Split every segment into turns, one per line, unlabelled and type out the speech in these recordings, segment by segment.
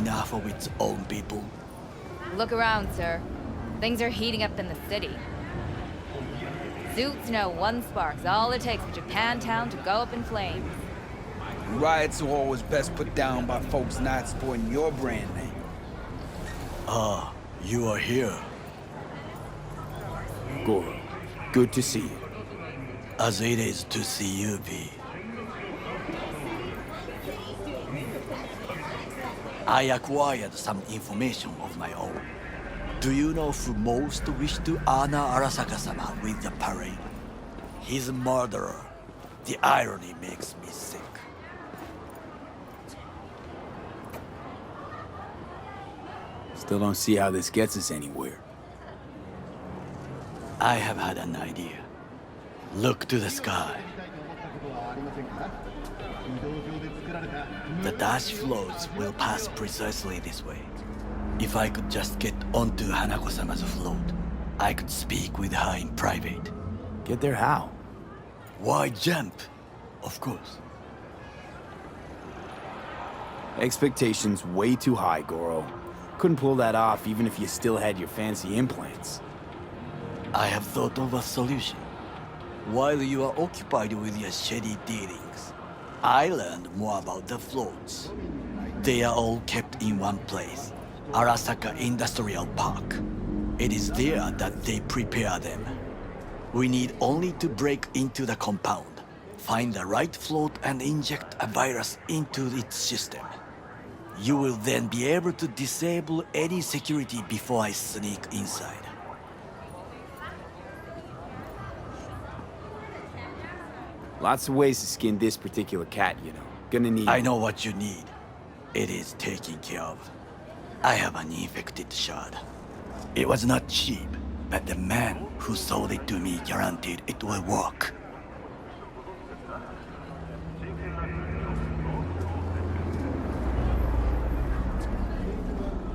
enough of its own people?
Look around, sir. Things are heating up in the city. Suits know one spark's all it takes for Japantown to go up in flames.
Riots are always best put down by folks not supporting your brand name.
Ah, you are here.
Goro, good to see you.
As it is to see you, V. I acquired some information of my own. Do you know who most wished to honor Arasaka-sama with the parade? His murderer. The irony makes me sick.
Still don't see how this gets us anywhere.
I have had an idea. Look to the sky. The dash floats will pass precisely this way. If I could just get onto Hanako-sama's float, I could speak with her in private.
Get there how?
Why jump? Of course.
Expectations way too high, Goro. Couldn't pull that off even if you still had your fancy implants.
I have thought of a solution. While you are occupied with your shady dealings, I learned more about the floats. They are all kept in one place, Arasaka Industrial Park. It is there that they prepare them. We need only to break into the compound, find the right float and inject a virus into its system. You will then be able to disable any security before I sneak inside.
Lots of ways to skin this particular cat, you know. Gonna need...
I know what you need. It is taken care of. I have an infected shard. It was not cheap, but the man who sold it to me guaranteed it will work.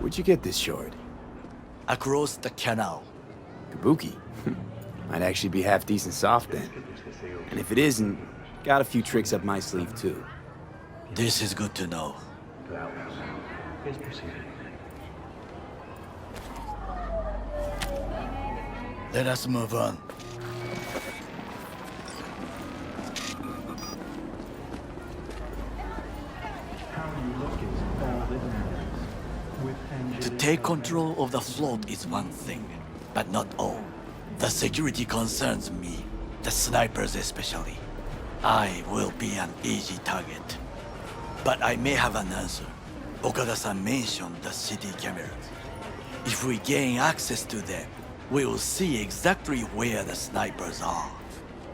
Where'd you get this shard?
Across the canal.
Kabuki? Might actually be half decent soft then. And if it isn't, got a few tricks up my sleeve too.
This is good to know. Let us move on. To take control of the float is one thing, but not all. The security concerns me, the snipers especially. I will be an easy target. But I may have an answer. Okada-san mentioned the city cameras. If we gain access to them, we will see exactly where the snipers are.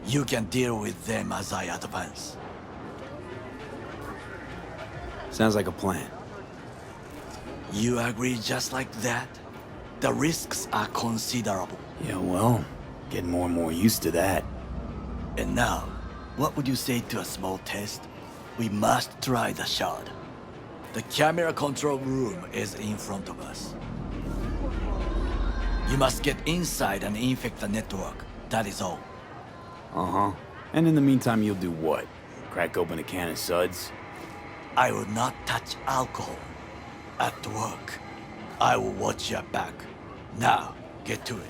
You can deal with them as I advance.
Sounds like a plan.
You agree just like that? The risks are considerable.
Yeah, well, getting more and more used to that.
And now, what would you say to a small test? We must try the shard. The camera control room is in front of us. You must get inside and infect the network. That is all.
Uh-huh. And in the meantime, you'll do what? Crack open a can of suds?
I will not touch alcohol. At work, I will watch your back. Now, get to it.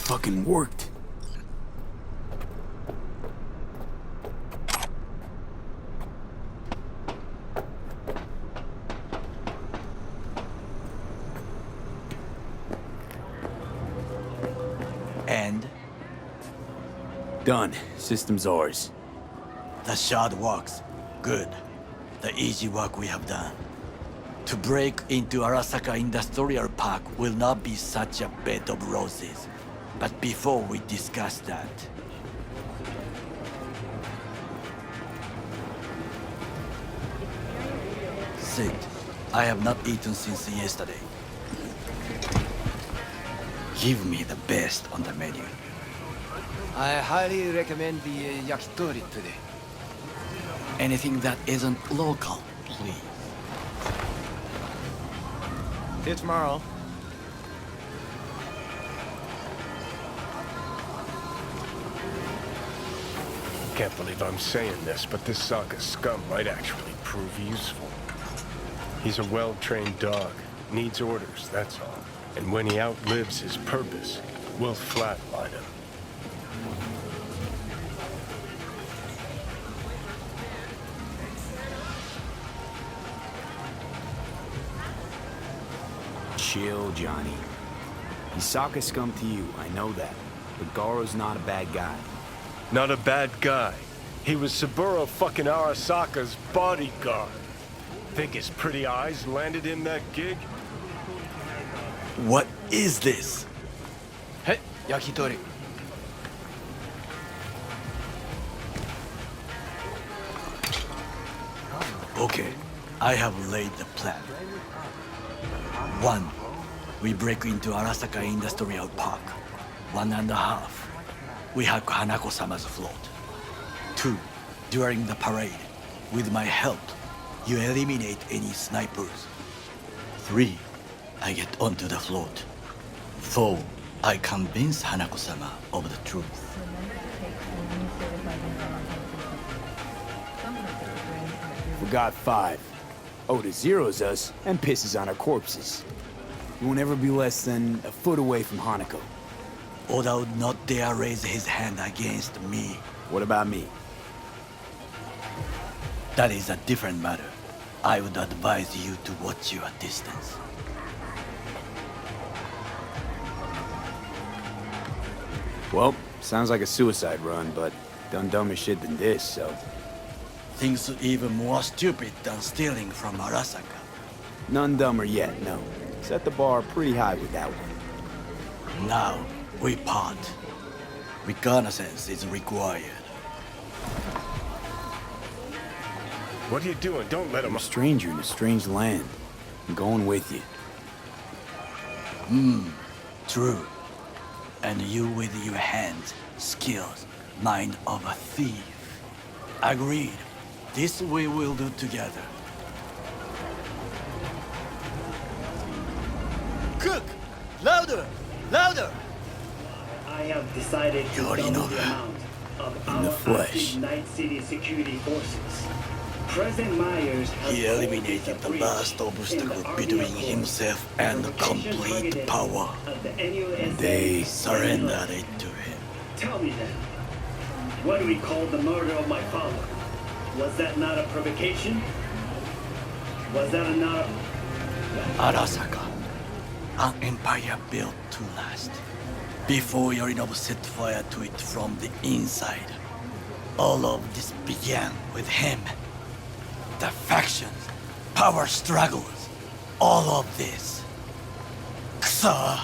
Fucking worked.
And
Done. System's ours.
the shard works. Good. the easy work we have done. To break into Arasaka Industrial Park will not be such a bed of roses. But before we discuss that, Sid, I have not eaten since yesterday. Give me the best on the menu.
I highly recommend the yakitori today.
Anything that isn't local, please.
See you tomorrow.
Can't believe I'm saying this, but this Sokka scum might actually prove useful. He's a well-trained dog. Needs orders, that's all. And when he outlives his purpose, we'll flatline him.
Chill, Johnny. He's Sokka scum to you, I know that. But Garo's not a bad guy.
Not a bad guy. He was Saburo fucking Arasaka's bodyguard. Think his pretty eyes landed him that gig?
What is this?
Hey, yakitori.
Okay, I have laid the plan. 1. We break into Arasaka Industrial Park. 1.5. We hack Hanako-sama's float. 2. During the parade, with my help, you eliminate any snipers. 3. I get onto the float. 4. I convince Hanako-sama of the truth.
Forgot 5. Oda zeros us and pisses on our corpses. He won't ever be less than a foot away from Hanako.
Oda would not dare raise his hand against me.
What about me?
That is a different matter. I would advise you to watch your distance.
Well, sounds like a suicide run, but done dumber shit than this, so...
Things even more stupid than stealing from Arasaka.
None dumber yet, no. Set the bar pretty high with that one.
Now, we part. Reconnaissance is required.
What are you doing? Don't let him...
I'm a stranger in a strange land. I'm going with you.
True. And you with your hands, skills, mind of a thief. Agreed. This we will do together. Cook! Louder! Louder!
I have decided to double
Yorinobu,
the amount of
in the
our
flesh.
active Night City security forces. President Myers has
He eliminated the last obstacle between himself and complete power.
They
Surrendered it to him.
Tell me then, what do we call the murder of my father? Was that not a provocation? Was that not a...
Arasaka, an empire built to last. Before Yorinobu set fire to it from the inside, all of this began with him. The factions, power struggles, all of this. Kusa!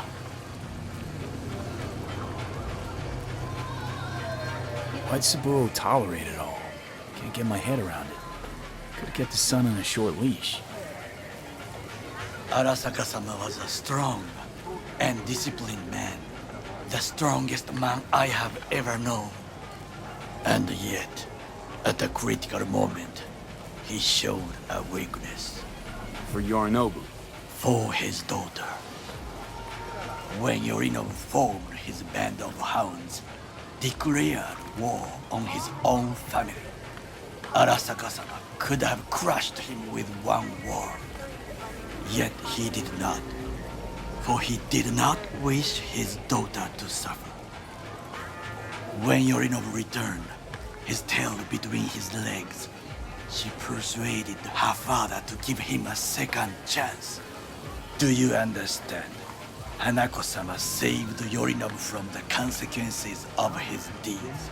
Why'd Saburo tolerate it all? Can't get my head around it. Could've kept his son on a short leash.
Arasaka-sama was a strong and disciplined man. The strongest man I have ever known. And yet, at a critical moment, he showed a weakness.
For Yorinobu.
For his daughter. When Yorinobu formed his band of hounds, declared war on his own family, Arasaka-sama could have crushed him with one word. Yet he did not, for he did not wish his daughter to suffer. When Yorinobu returned, his tail between his legs, she persuaded her father to give him a second chance. Do you understand? Hanako-sama saved Yorinobu from the consequences of his deeds.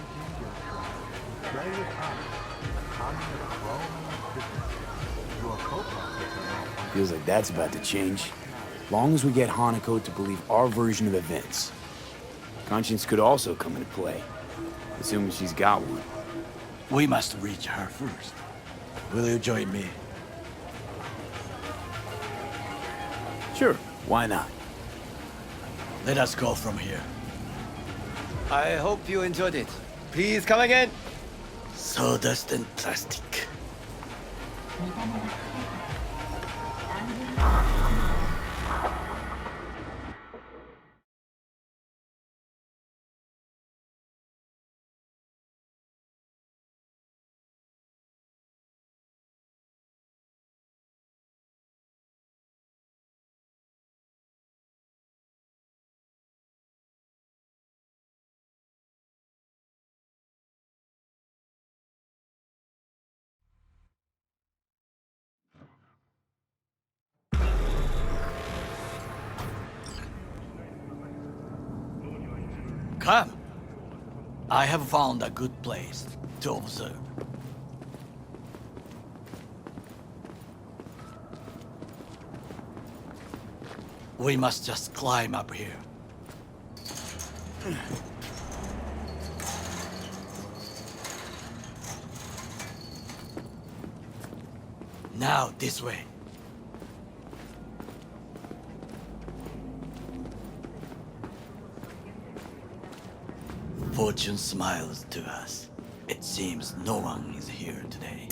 Feels like that's about to change. Long as we get Hanako to believe our version of events. Conscience could also come into play, assuming she's got one.
We must reach her first. Will you join me?
Sure, why not?
Let us go from here.
I hope you enjoyed it. Please come again.
Sawdust and plastic. Come. I have found a good place to observe. We must just climb up here. Now, this way. Fortune smiles to us. It seems no one is here today.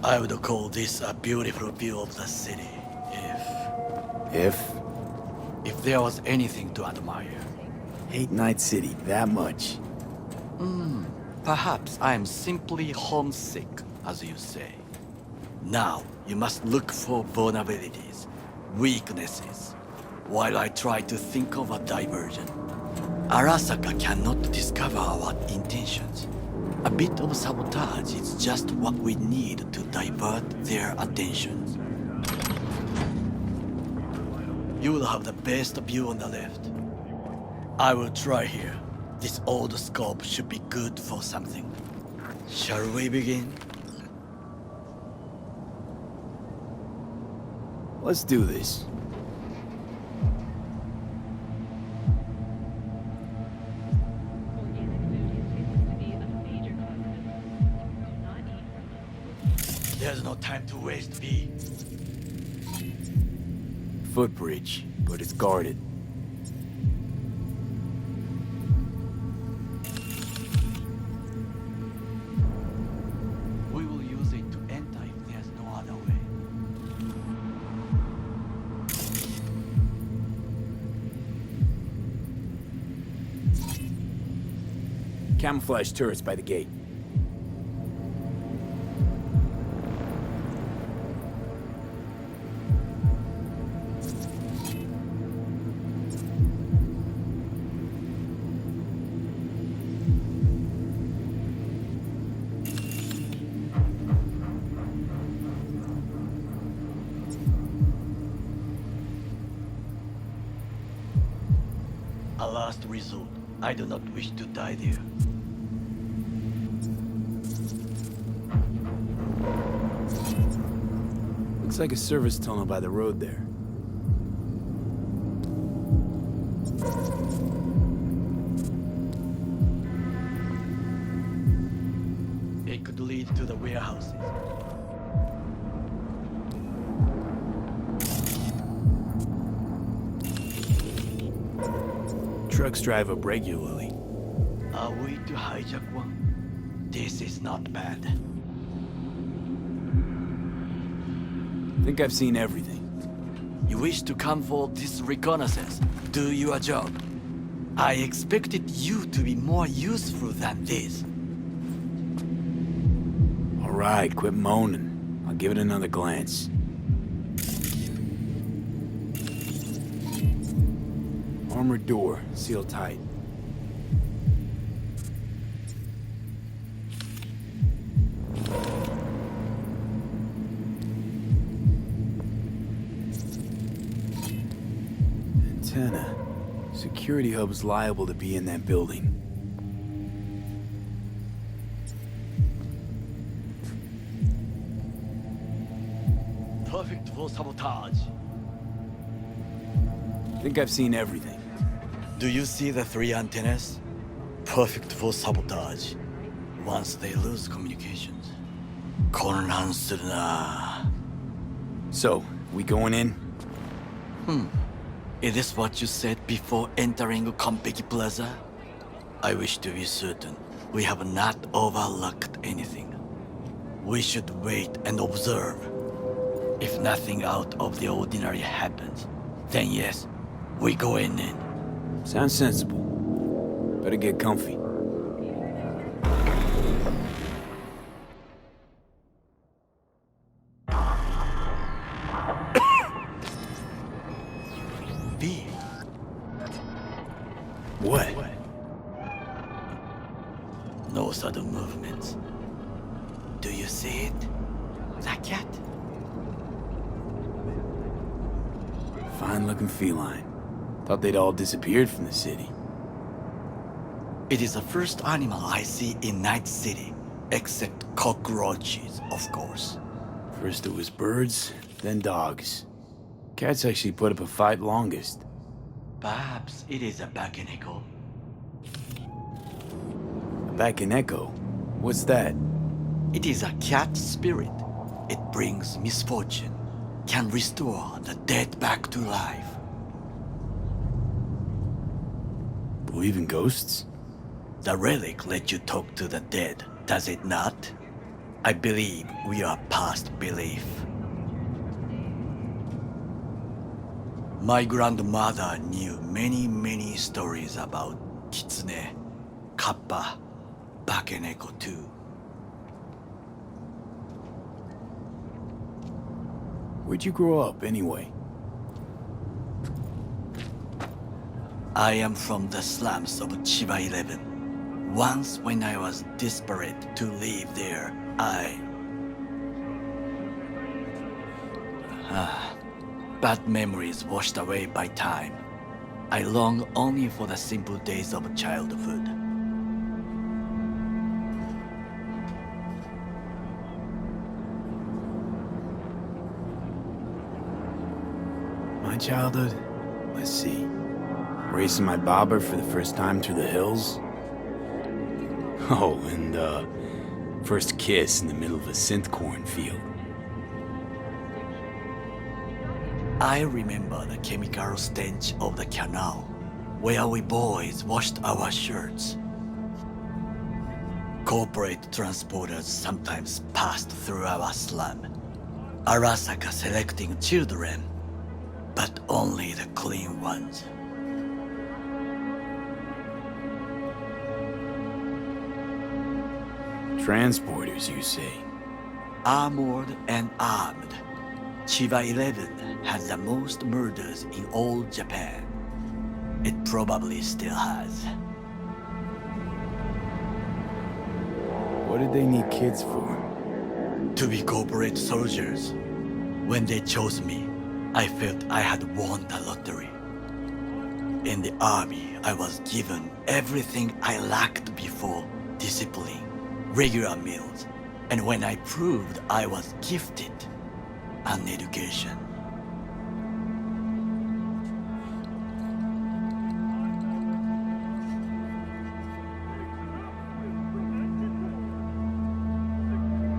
I would call this a beautiful view of the city,
If?
if there was anything to admire.
Hate Night City that much.
Perhaps I am simply homesick, as you say. Now, you must look for vulnerabilities, weaknesses, while I try to think of a diversion. Arasaka cannot discover our intentions. A bit of sabotage is just what we need to divert their attentions. You will have the best view on the left. I will try here. This old scope should be good for something. Shall we begin?
Let's do this.
There's no time to waste, V.
Footbridge, but it's guarded.
We will use it to enter if there's no other way.
Camouflage turrets by the gate.
A last resort. I do not wish to die there.
Looks like a service tunnel by the road there.
It could lead to the warehouses.
Trucks drive up regularly.
Are we to hijack one? This is not bad.
Think I've seen everything.
You wish to come for this reconnaissance? Do your job. I expected you to be more useful than this.
right, quit moaning. I'll give it another glance. Armored door, sealed tight. Antenna. Security hub's liable to be in that building.
Perfect for sabotage.
Think I've seen everything.
Do you see the 3 antennas? Perfect for sabotage. Once they lose communications.混乱するな.
So, we going in?
It is what you said before entering Konpeki Plaza? I wish to be certain we have not overlooked anything. We should wait and observe. If nothing out of the ordinary happens, then yes, we go in.
Sounds sensible. Better get comfy.
B.
What?
No sudden movements. Do you see it? That cat?
Fine-looking feline. Thought they'd all disappeared from the city.
It is the first animal I see in Night City, except cockroaches, of course.
First it was birds, then dogs. Cats actually put up a fight longest.
Perhaps it is a Bakeneko.
Back in Echo. What's that?
It is a cat spirit. It brings misfortune, can restore the dead back to life.
Believe in ghosts?
The relic let you talk to the dead, does it not? I believe we are past belief. My grandmother knew many stories about Kitsune, Kappa, Bakeneko too.
Where'd you grow up, anyway?
I am from the slums of Chiba 11. Once when I was desperate to live there, bad memories washed away by time. I long only for the simple days of childhood.
My childhood? Let's see. Racing my bobber for the first time through the hills? Oh, and, first kiss in the middle of a synth cornfield.
I remember the chemical stench of the canal, where we boys washed our shirts. Corporate transporters sometimes passed through our slum. Arasaka selecting children, but only the clean ones.
Transporters, you say?
Armored and armed. Chiba 11 has the most murders in all Japan. It probably still has.
What did they need kids for?
To be corporate soldiers. When they chose me, I felt I had won the lottery. In the army, I was given everything I lacked before: discipline, regular meals, and when I proved I was gifted, an education.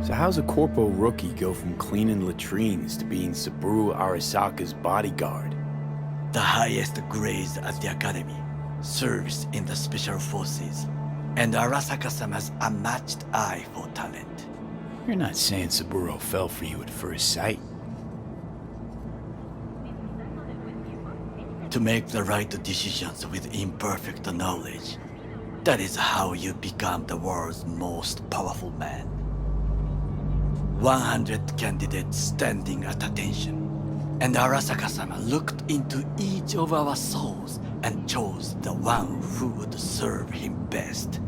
So how's a corpo rookie go from cleaning latrines to being Saburo Arasaka's bodyguard?
The highest grades at the academy, service in the special forces, and Arasaka-sama's unmatched eye for talent.
You're not saying Saburo fell for you at first sight.
To make the right decisions with imperfect knowledge, that is how you become the world's most powerful man. 100 candidates standing at attention. And Arasaka-sama looked into each of our souls and chose the one who would serve him best.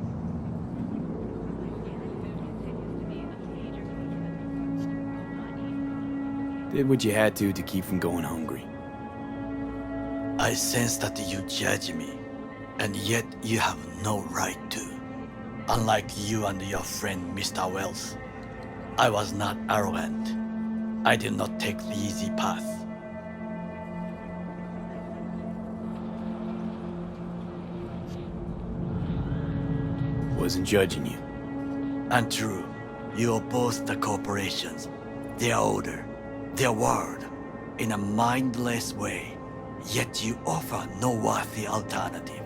Did what you had to keep from going hungry.
I sense that you judge me, and yet you have no right to. Unlike you and your friend Mr. Wells, I was not arrogant. I did not take the easy path.
Wasn't judging you.
Untrue, you oppose the corporations, their order, their word, in a mindless way, yet you offer no worthy alternative.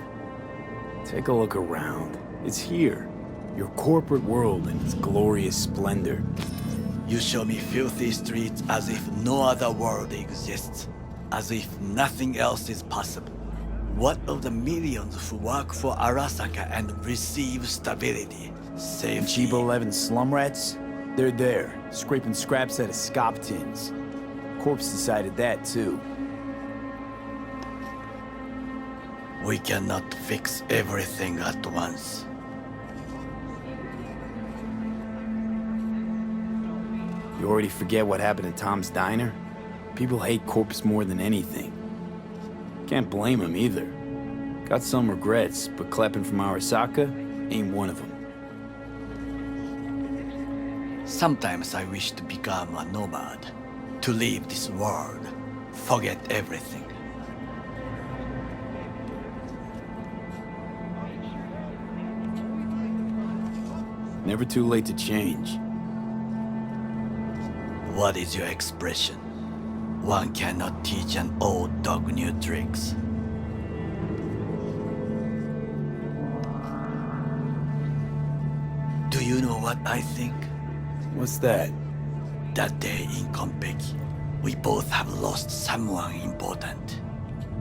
Take a look around. It's here. Your corporate world in its glorious splendor.
You show me filthy streets as if no other world exists, as if nothing else is possible. What of the millions who work for Arasaka and receive stability, safety?
Chiba 11 slum rats? They're there, scraping scraps out of scop tins. Corpse decided that too.
We cannot fix everything at once.
You already forget what happened at Tom's Diner? People hate Corpse more than anything. Can't blame him either. Got some regrets, but clapping from Arasaka ain't one of them.
Sometimes I wish to become a nomad, to leave this world, forget everything.
Never too late to change.
What is your expression? One cannot teach an old dog new tricks. Do you know what I think?
What's that?
That day in Konpeki, we both have lost someone important.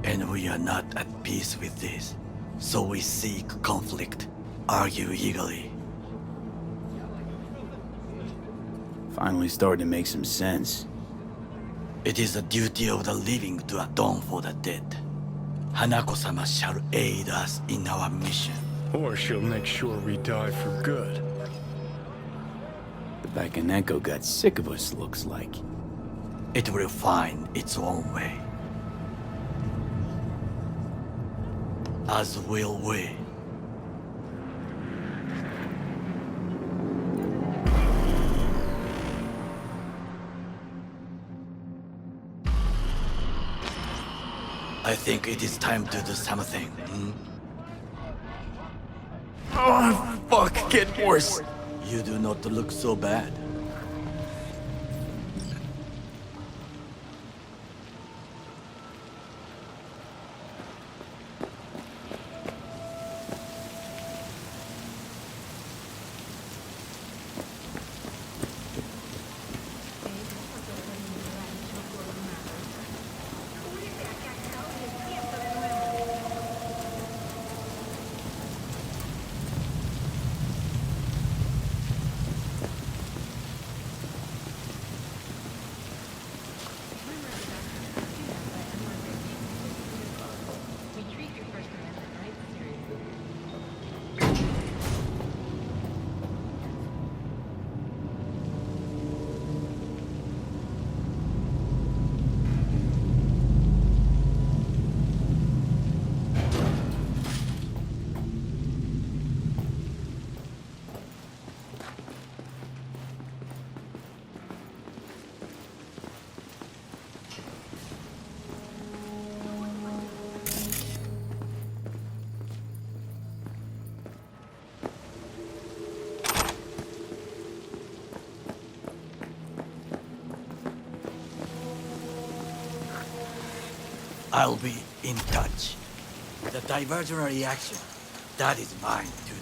And we are not at peace with this. So we seek conflict, argue eagerly.
Finally starting to make some sense.
It is the duty of the living to atone for the dead. Hanako-sama shall aid us in our mission.
Or she'll make sure we die for good.
The Bakaneko got sick of us, looks like.
It will find its own way. As will we. I think it is time to do something.
Oh, fuck, get worse.
You do not look so bad. I'll be in touch. The diversionary action, that is mine to do.